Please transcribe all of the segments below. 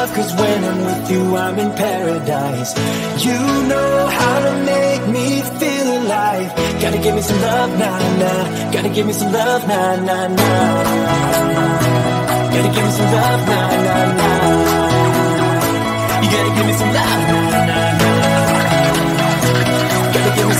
love, cause when I'm with you I'm in paradise. You know how to make me feel alive. Gotta give me some love, nah, nah. Gotta give me some love, nah, nah, nah. Gotta give me some love, nah, nah, nah. You gotta give me some love, nah, nah, nah. Gotta give me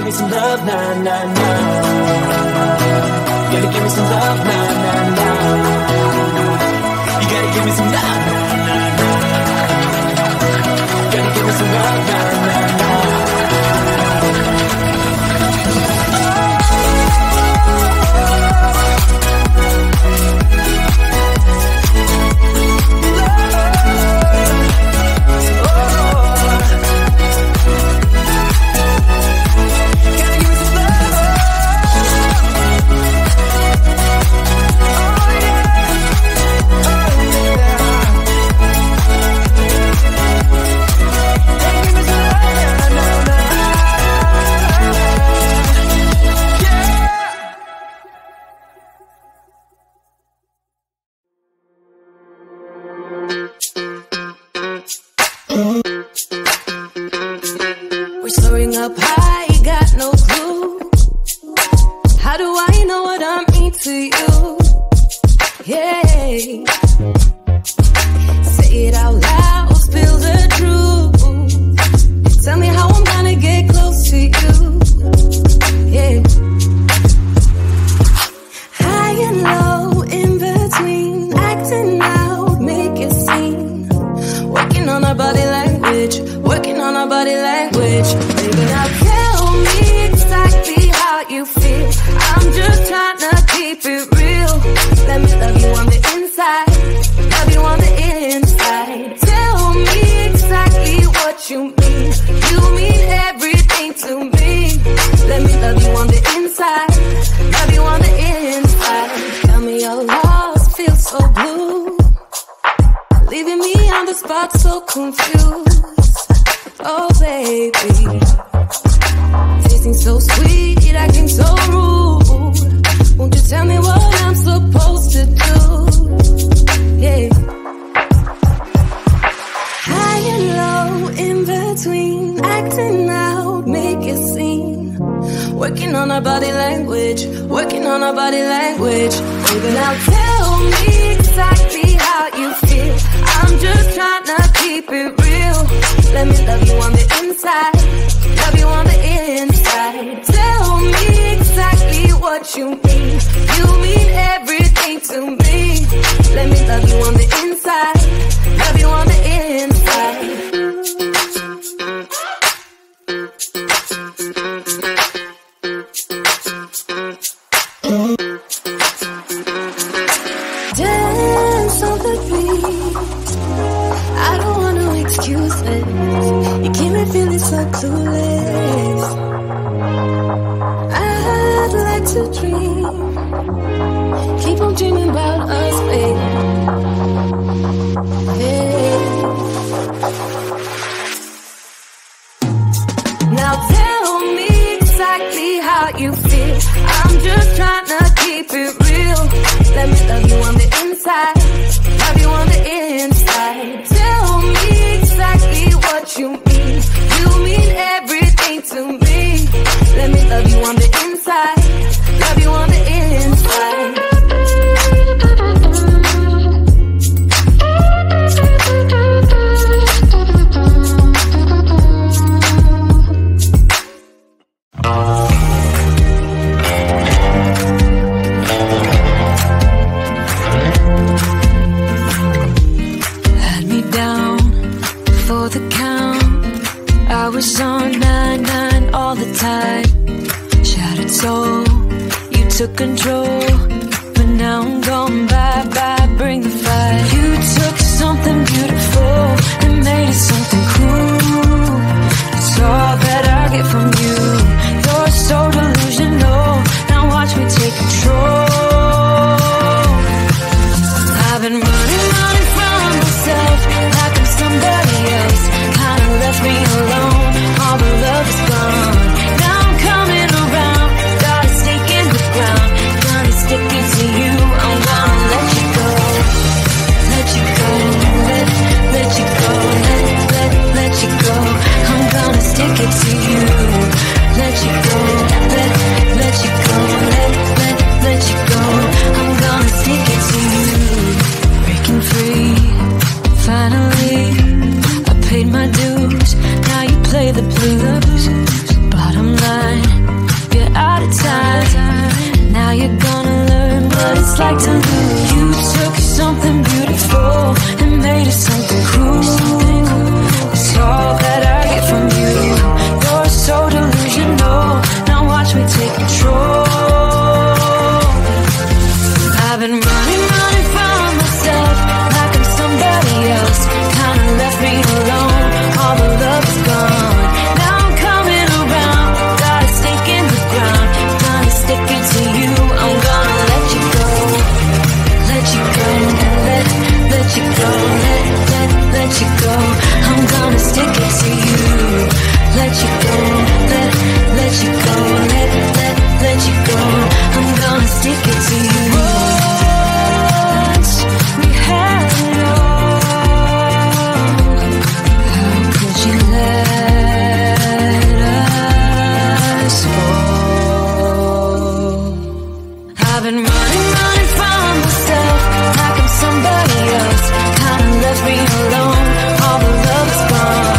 some love, nah, nah, nah. Let's go! Now tell me exactly how you feel. I'm just trying it real. Let me love you on the inside, love you on the inside. Tell me exactly what you mean. You mean everything to me. Let me love you on the inside, love you on the inside. Was on 9-9 all the time. Shattered soul, you took control, but now I'm gone, bye-bye, bring the fire. You took something beautiful and made it something cool. It's all that I get from you. You're so delusional, now watch me take control. I've been running from myself like I'm somebody else. Kinda left me alone. All the love is gone. Now I'm coming around. Got a stake in the ground. Gonna stick it to you. I'm gonna let you go. Let you go. Let you go. Let you go. I'm gonna stick it to you. Let you go. Let you go. Let you go. I'm gonna stick it to you. Breaking free. Finally, I paid my dues. Now you play the blues. Bottom line, you're out of time. Now you're gonna learn what it's like to lose. You took something beautiful and made it something cruel. It's all that I get from you. You're so delusional. Now watch me take control. I've been running from myself like I'm somebody else. Kinda left me alone. All the love is gone. Now I'm coming around. Got a stake in the ground. Gonna stick it to you. I'm gonna let you go. Let you go. Let you go. Let you go. I'm gonna stick it to you. Let you go. Let you go. Let you go. I'm gonna stick it to you. Once we had it all. How could you let us fall? I've been running from myself like I'm somebody else. Kinda left me alone. All the love is gone.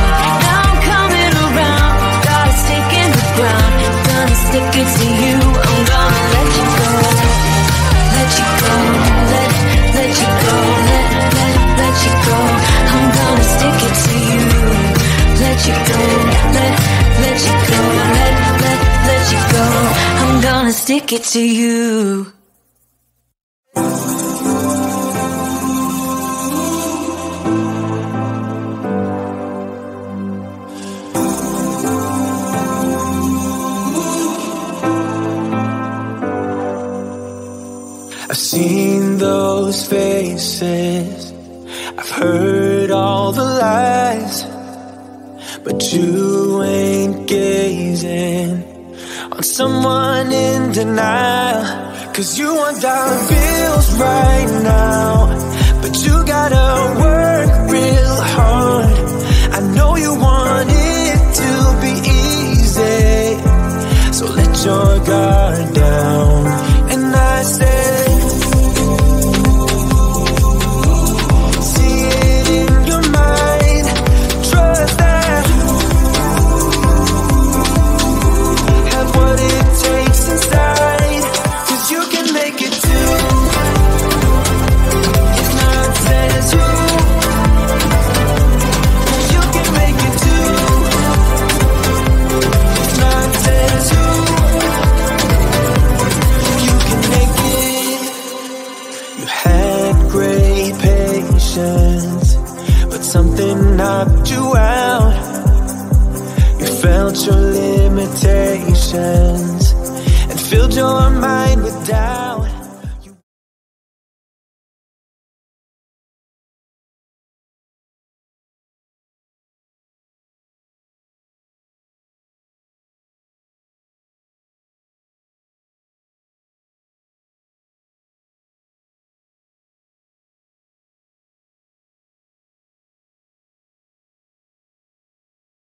Now I'm coming around. Got a stake in the ground. Gonna stick it to you. I'm gonna let you go. Let you go. Let you go. Let you go. I'm gonna stick it to you. Let you go. Let you go. Let you go. I'm gonna stick it to you. I've seen those faces, I've heard all the lies, but you ain't gazing on someone in denial. 'Cause you want dollar bills right now, but you gotta work real hard. I know you want it to be easy, so let your guard down.